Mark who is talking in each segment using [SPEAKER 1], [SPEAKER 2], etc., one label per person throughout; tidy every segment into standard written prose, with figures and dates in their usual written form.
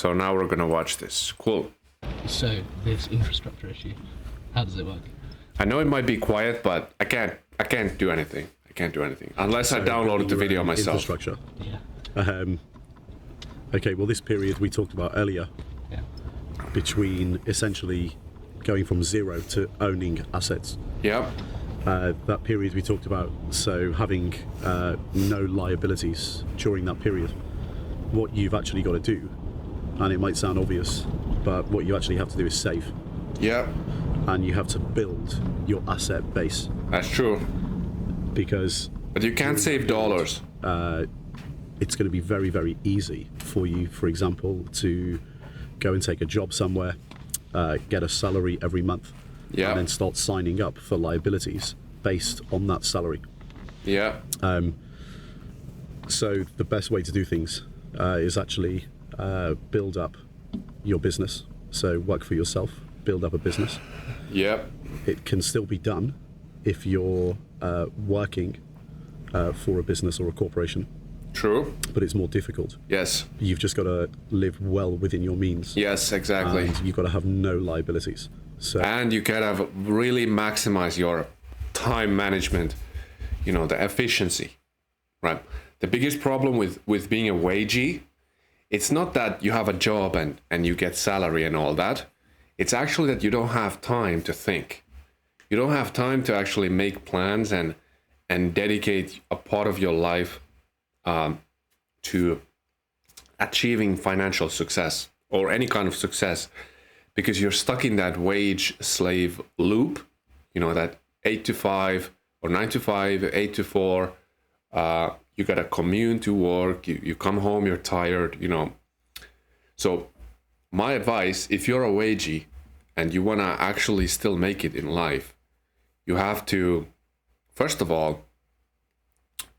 [SPEAKER 1] So now we're gonna watch this. Cool.
[SPEAKER 2] So this infrastructure issue, how does it work?
[SPEAKER 1] I know it might be quiet, but I can't do anything. I can't do anything unless I downloaded the video myself.
[SPEAKER 3] Infrastructure.
[SPEAKER 2] Yeah.
[SPEAKER 3] Okay, well, this period we talked about earlier,
[SPEAKER 2] Yeah.
[SPEAKER 3] between essentially going from zero to owning assets.
[SPEAKER 1] Yep.
[SPEAKER 3] That period we talked about, so having no liabilities during that period. What you've actually got to do, and it might sound obvious, but what you actually have to do is save.
[SPEAKER 1] Yep.
[SPEAKER 3] And you have to build your asset base.
[SPEAKER 1] That's true.
[SPEAKER 3] Because
[SPEAKER 1] But you can't save dollars.
[SPEAKER 3] it's going to be very, very easy for you, for example, to go and take a job somewhere, get a salary every month,
[SPEAKER 1] Yeah.
[SPEAKER 3] and then start signing up for liabilities based on that salary.
[SPEAKER 1] Yeah.
[SPEAKER 3] So the best way to do things is actually build up your business. So work for yourself, build up a business.
[SPEAKER 1] Yep.
[SPEAKER 3] It can still be done if you're working for a business or a corporation,
[SPEAKER 1] True.
[SPEAKER 3] but it's more difficult.
[SPEAKER 1] Yes.
[SPEAKER 3] You've just got to live well within your means.
[SPEAKER 1] Yes, exactly.
[SPEAKER 3] And you've got to have no liabilities. So
[SPEAKER 1] And you gotta really maximize your time management, you know, the efficiency, right? The biggest problem with being a wagee, it's not that you have a job and you get salary and all that. It's actually that you don't have time to think. You don't have time to actually make plans and dedicate a part of your life to achieving financial success or any kind of success, because you're stuck in that wage slave loop, you know, that 8 to 5 or 9 to 5, 8 to 4. You got to commute to work. You come home, you're tired, you know. So my advice, if you're a wagee and you want to actually still make it in life, you have to, first of all,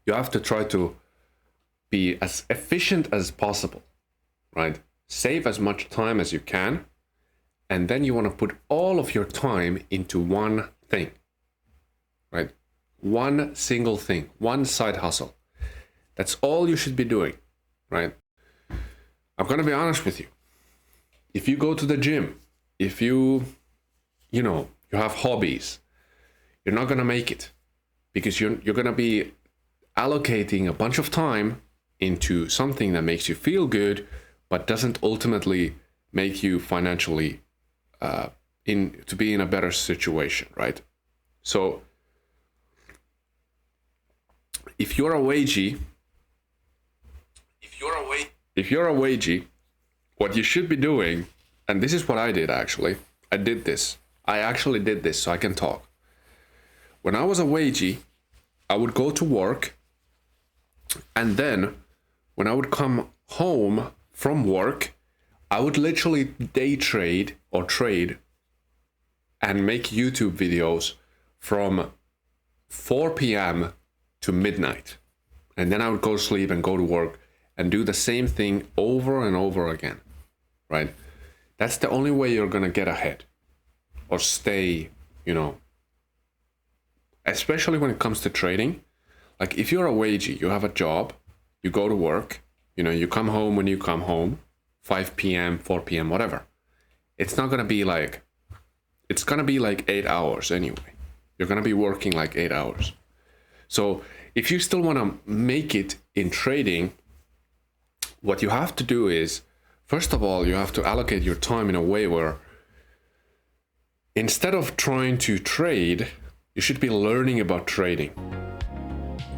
[SPEAKER 1] you have to try to be as efficient as possible, right? Save as much time as you can. And then you want to put all of your time into one thing, right? One single thing, one side hustle. That's all you should be doing, right? I'm going to be honest with you. If you go to the gym, if you have hobbies, you're not going to make it, because you're going to be allocating a bunch of time into something that makes you feel good, but doesn't ultimately make you financially to be in a better situation, right? So if you're a wagee, what you should be doing, and this is what I did actually. I actually did this so I can talk. When I was a wagee, I would go to work, and then when I would come home from work, I would literally day trade or trade and make YouTube videos from 4 p.m. to midnight. And then I would go to sleep and go to work and do the same thing over and over again, right? That's the only way you're going to get ahead or stay, you know, especially when it comes to trading. Like if you're a wagee, you have a job, you go to work, you know, you come home when you come home, 5 p.m., 4 p.m., whatever. It's not going to be like, it's going to be like 8 hours anyway. You're going to be working like 8 hours. So if you still want to make it in trading, what you have to do is, first of all, you have to allocate your time in a way where instead of trying to trade, you should be learning about trading,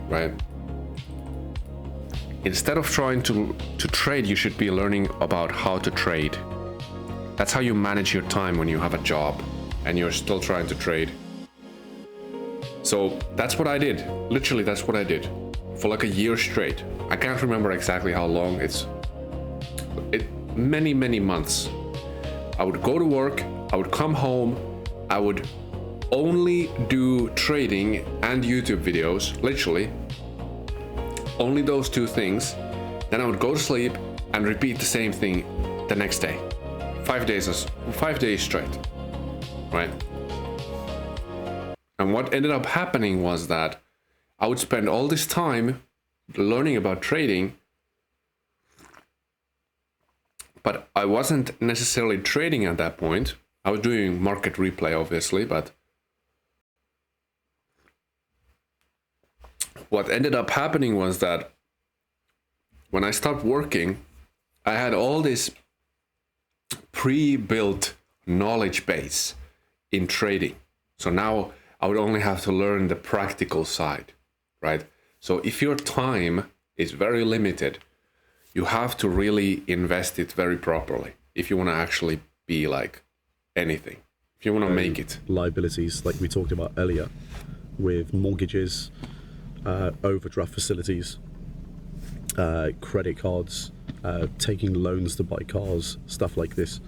[SPEAKER 1] right? Instead of trying to trade, you should be learning about how to trade. That's how you manage your time when you have a job and you're still trying to trade. So that's what I did. Literally, that's what I did for like a year straight. I can't remember exactly how long. Many months. I would go to work, I would come home, I would only do trading and YouTube videos, literally. Only those two things. Then I would go to sleep and repeat the same thing the next day. 5 days straight, right? And what ended up happening was that I would spend all this time learning about trading, but I wasn't necessarily trading at that point. I was doing market replay, obviously, but what ended up happening was that when I stopped working, I had all this pre-built knowledge base in trading. So now I would only have to learn the practical side, right? So if your time is very limited, you have to really invest it very properly if you want to actually be like anything, if you want to make it.
[SPEAKER 3] Liabilities, like we talked about earlier, with mortgages, overdraft facilities, credit cards, taking loans to buy cars, stuff like this.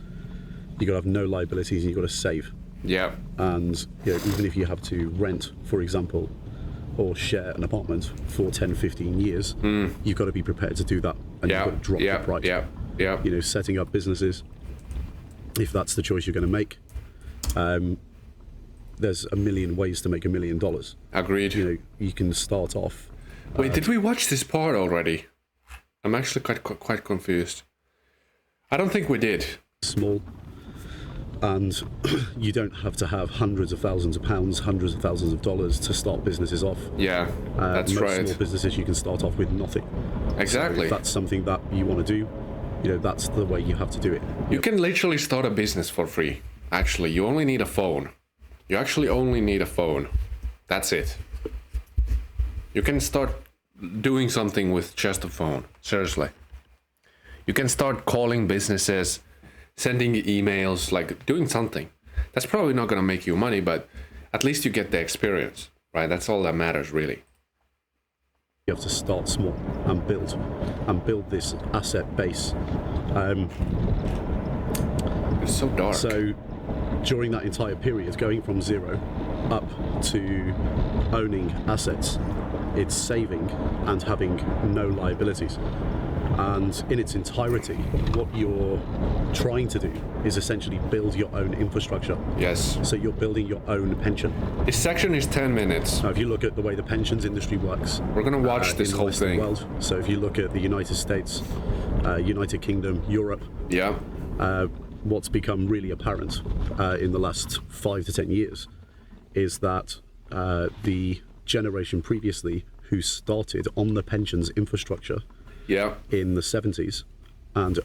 [SPEAKER 3] You got to have no liabilities and you got to save.
[SPEAKER 1] Yeah.
[SPEAKER 3] And even if you have to rent, for example, or share an apartment for 10, 15 years, you've got to be prepared to do that. And you've got to drop the price.
[SPEAKER 1] Yeah.
[SPEAKER 3] Setting up businesses, if that's the choice you're going to make, there's a million ways to make $1 million.
[SPEAKER 1] Agreed.
[SPEAKER 3] You can start off.
[SPEAKER 1] Wait, did we watch this part already? I'm actually quite confused. I don't think we did.
[SPEAKER 3] Small. And you don't have to have hundreds of thousands of pounds, hundreds of thousands of dollars to start businesses off.
[SPEAKER 1] Yeah, that's
[SPEAKER 3] most
[SPEAKER 1] right.
[SPEAKER 3] Small businesses you can start off with nothing.
[SPEAKER 1] Exactly.
[SPEAKER 3] So if that's something that you want to do, that's the way you have to do it.
[SPEAKER 1] You can literally start a business for free. Actually, you only need a phone. You actually only need a phone. That's it. You can start doing something with just a phone. Seriously. You can start calling businesses, sending emails, like doing something. That's probably not going to make you money, but at least you get the experience, right? That's all that matters, really.
[SPEAKER 3] You have to start small and build this asset base.
[SPEAKER 1] It's so dark.
[SPEAKER 3] So during that entire period, going from zero up to owning assets, it's saving and having no liabilities. And in its entirety, what you're trying to do is essentially build your own infrastructure.
[SPEAKER 1] Yes.
[SPEAKER 3] So you're building your own pension.
[SPEAKER 1] This section is 10 minutes.
[SPEAKER 3] Now, if you look at the way the pensions industry works,
[SPEAKER 1] we're going to watch this whole thing.
[SPEAKER 3] World, so if you look at the United States, United Kingdom, Europe, what's become really apparent in the last 5 to 10 years is that the generation previously who started on the pensions infrastructure in the 70s and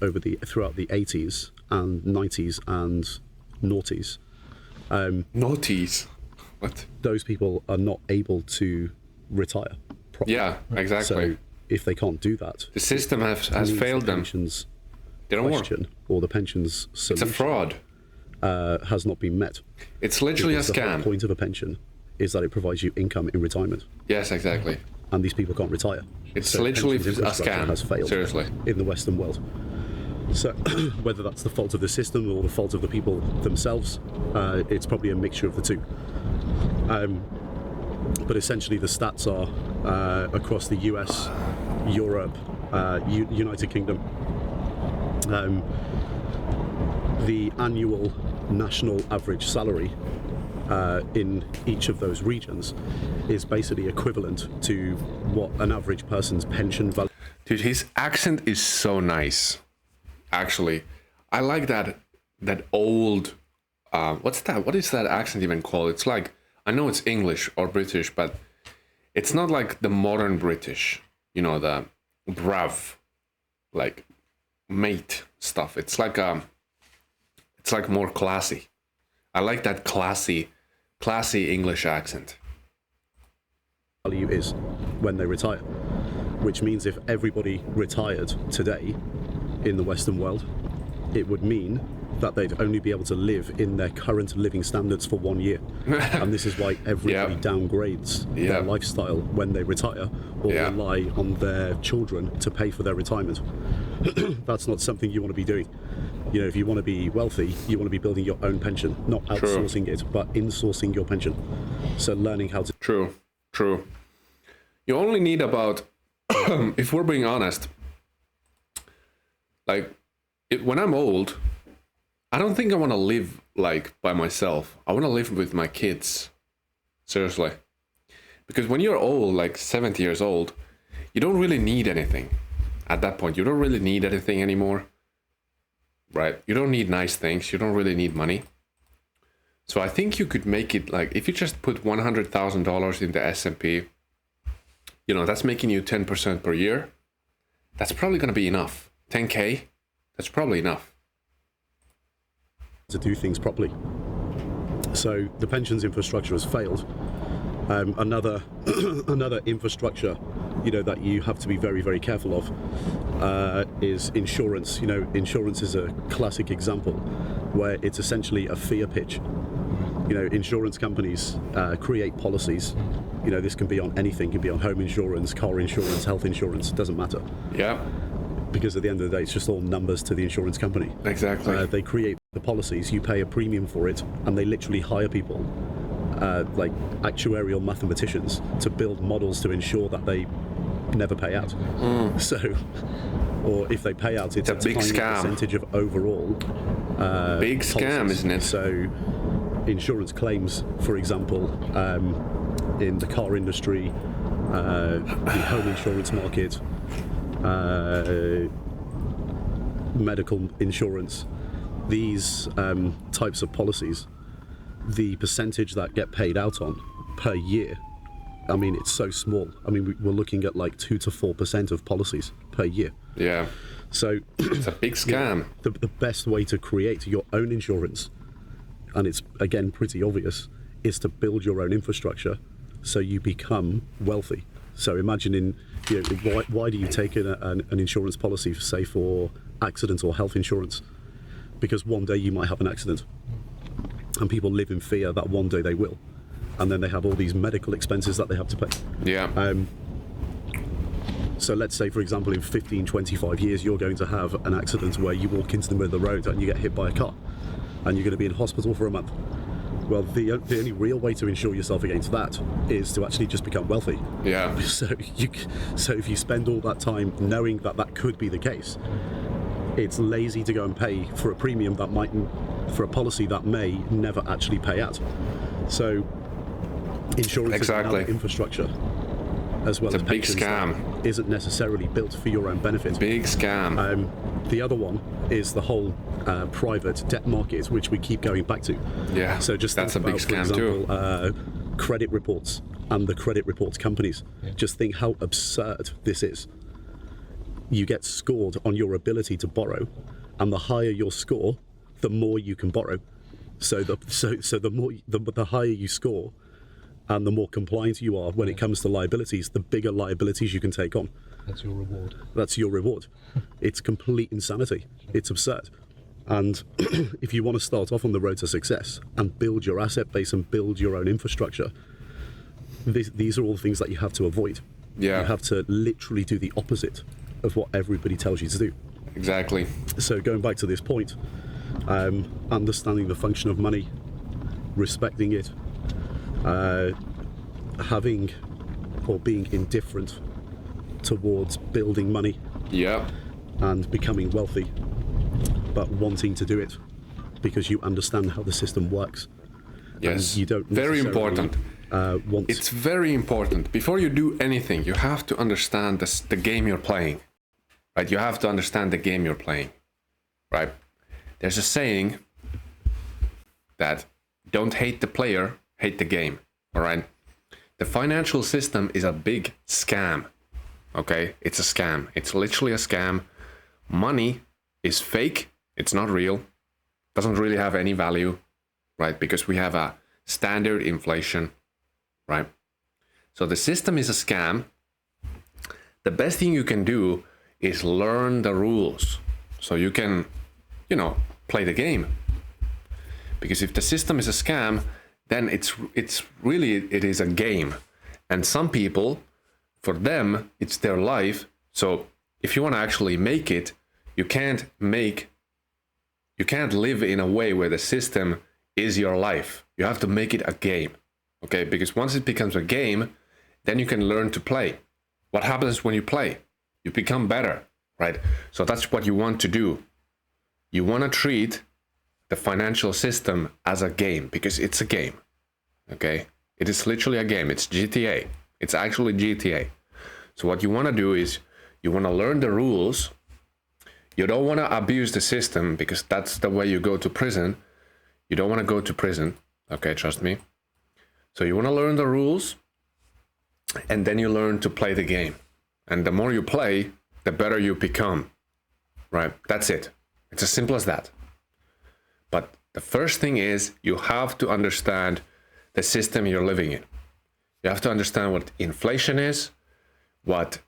[SPEAKER 3] throughout the 80s and 90s and noughties.
[SPEAKER 1] Noughties? What?
[SPEAKER 3] Those people are not able to retire properly.
[SPEAKER 1] Yeah, exactly.
[SPEAKER 3] So if they can't do that,
[SPEAKER 1] the system has failed them. They don't work.
[SPEAKER 3] Or the pensions solution.
[SPEAKER 1] It's a fraud.
[SPEAKER 3] Has not been met.
[SPEAKER 1] It's literally
[SPEAKER 3] because
[SPEAKER 1] a scam.
[SPEAKER 3] The whole point of a pension is that it provides you income in retirement.
[SPEAKER 1] Yes, exactly.
[SPEAKER 3] And these people can't retire.
[SPEAKER 1] It's literally a scam.
[SPEAKER 3] Has failed
[SPEAKER 1] Seriously.
[SPEAKER 3] In the Western world. So whether that's the fault of the system or the fault of the people themselves, it's probably a mixture of the two. But essentially the stats are across the US, Europe, United Kingdom, the annual national average salary in each of those regions is basically equivalent to what an average person's pension value.
[SPEAKER 1] Dude, his accent is so nice. Actually, I like that old. What is that accent even called? It's like, I know it's English or British, but it's not like the modern British. The brav, like mate stuff. It's like more classy. I like that classy English accent.
[SPEAKER 3] Value is when they retire, which means if everybody retired today in the Western world, it would mean that they'd only be able to live in their current living standards for 1 year. And this is why everybody downgrades their lifestyle when they retire or rely on their children to pay for their retirement. That's not something you want to be doing. If you want to be wealthy, you want to be building your own pension, not outsourcing it, but insourcing your pension. So learning how to...
[SPEAKER 1] True. You only need about, if we're being honest, like, when I'm old, I don't think I want to live, like, by myself. I want to live with my kids. Seriously. Because when you're old, like 70 years old, you don't really need anything. At that point, you don't really need anything anymore. right? You don't need nice things. You don't really need money. So I think you could make it like, if you just put $100,000 in the S&P, that's making you 10% per year. That's probably going to be enough. 10K, that's probably enough.
[SPEAKER 3] To do things properly. So the pensions infrastructure has failed. Another infrastructure, that you have to be very, very careful of is insurance. Insurance is a classic example where it's essentially a fear pitch. Insurance companies create policies. This can be on anything. It can be on home insurance, car insurance, health insurance. It doesn't matter.
[SPEAKER 1] Yeah.
[SPEAKER 3] Because at the end of the day, it's just all numbers to the insurance company.
[SPEAKER 1] Exactly.
[SPEAKER 3] They create the policies, you pay a premium for it, and they literally hire people, like actuarial mathematicians, to build models to ensure that they never pay out. So, or if they pay out, it's a
[SPEAKER 1] big
[SPEAKER 3] tiny
[SPEAKER 1] scam.
[SPEAKER 3] percentage of overall.
[SPEAKER 1] Big
[SPEAKER 3] policies.
[SPEAKER 1] scam, isn't it?
[SPEAKER 3] So, insurance claims, for example, in the car industry, the home insurance market, medical insurance, these types of policies, the percentage that get paid out on per year, it's so small. We're looking at like 2 to 4% of policies per year.
[SPEAKER 1] Yeah.
[SPEAKER 3] So
[SPEAKER 1] it's a big scam.
[SPEAKER 3] The best way to create your own insurance, and it's again pretty obvious, is to build your own infrastructure so you become wealthy. So imagining, why do you take an insurance policy, say for accident or health insurance? Because one day you might have an accident, and people live in fear that one day they will, and then they have all these medical expenses that they have to pay.
[SPEAKER 1] Yeah.
[SPEAKER 3] So let's say, for example, in 15, 25 years, you're going to have an accident where you walk into the middle of the road and you get hit by a car, and you're going to be in hospital for a month. Well, the only real way to insure yourself against that is to actually just become wealthy.
[SPEAKER 1] Yeah.
[SPEAKER 3] So if you spend all that time knowing that could be the case, it's lazy to go and pay for a premium for a policy that may never actually pay out. So insurance is another infrastructure, as well as
[SPEAKER 1] a big scam.
[SPEAKER 3] Isn't necessarily built for your own benefit.
[SPEAKER 1] Big scam.
[SPEAKER 3] The other one is the whole private debt market, which we keep going back to.
[SPEAKER 1] Yeah,
[SPEAKER 3] so just
[SPEAKER 1] that's a big scam
[SPEAKER 3] too. Credit reports and the credit reports companies.
[SPEAKER 2] Yeah.
[SPEAKER 3] Just think how absurd this is. You get scored on your ability to borrow, and the higher your score, the more you can borrow. So the higher you score, and the more compliant you are when it comes to liabilities, the bigger liabilities you can take on.
[SPEAKER 2] That's your reward.
[SPEAKER 3] That's your reward. It's complete insanity. It's absurd. And if you want to start off on the road to success and build your asset base and build your own infrastructure, these are all things that you have to avoid.
[SPEAKER 1] Yeah.
[SPEAKER 3] You have to literally do the opposite of what everybody tells you to do.
[SPEAKER 1] Exactly.
[SPEAKER 3] So going back to this point, understanding the function of money, respecting it, having or being indifferent towards building money,
[SPEAKER 1] Yeah.
[SPEAKER 3] and becoming wealthy, but wanting to do it because you understand how the system works.
[SPEAKER 1] Yes.
[SPEAKER 3] And you don't
[SPEAKER 1] Very
[SPEAKER 3] necessarily,
[SPEAKER 1] important.
[SPEAKER 3] want.
[SPEAKER 1] It's very important. Before you do anything, you have to understand the game you're playing. Right? You have to understand the game you're playing. Right? There's a saying that don't hate the player, hate the game. All right? The financial system is a big scam. Okay? It's a scam. It's literally a scam. Money is fake. It's not real. Doesn't really have any value, right? Because we have a standard inflation, right? So the system is a scam. The best thing you can do is learn the rules so you can, play the game. Because if the system is a scam, then it is a game. And some people, for them, it's their life. So if you want to actually make it, you can't live in a way where the system is your life. You have to make it a game, okay? Because once it becomes a game, then you can learn to play. What happens when you play? You become better, right? So that's what you want to do. You want to treat the financial system as a game because it's a game, okay? It is literally a game. It's GTA. It's actually GTA. So what you want to do is you want to learn the rules. You don't want to abuse the system because that's the way you go to prison. You don't want to go to prison. Okay, trust me. So you want to learn the rules, and then you learn to play the game. And the more you play, the better you become. Right? That's it. It's as simple as that. But the first thing is you have to understand the system you're living in. You have to understand what inflation is, what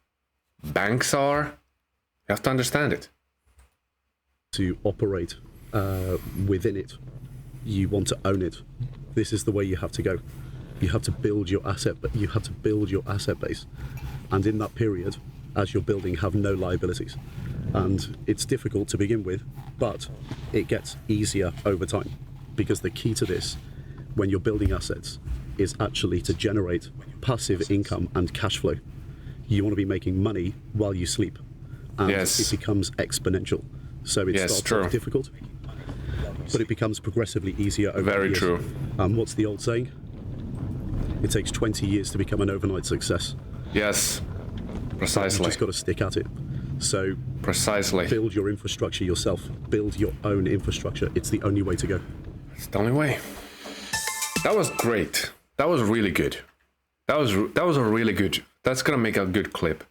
[SPEAKER 1] banks are. You have to understand it.
[SPEAKER 3] To operate within it, you want to own it. This is the way you have to go. You have to build your asset, but you have to build your asset base. And in that period, as you're building, have no liabilities. And it's difficult to begin with, but it gets easier over time. Because the key to this, when you're building assets, is actually to generate passive income and cash flow. You want to be making money while you sleep. And it becomes exponential. So it starts off difficult, but it becomes progressively easier over the years.
[SPEAKER 1] Very true.
[SPEAKER 3] What's the old saying? It takes 20 years to become an overnight success.
[SPEAKER 1] Yes, precisely.
[SPEAKER 3] You just got to stick at it. So
[SPEAKER 1] precisely.
[SPEAKER 3] Build your infrastructure yourself. Build your own infrastructure. It's the only way to go.
[SPEAKER 1] It's the only way. That was great. That was really good. That was a really good. That's gonna make a good clip.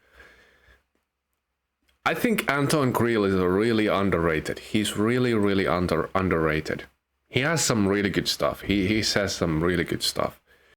[SPEAKER 1] I think Anton Kreil is really underrated. He's really underrated. He has some really good stuff. He says some really good stuff.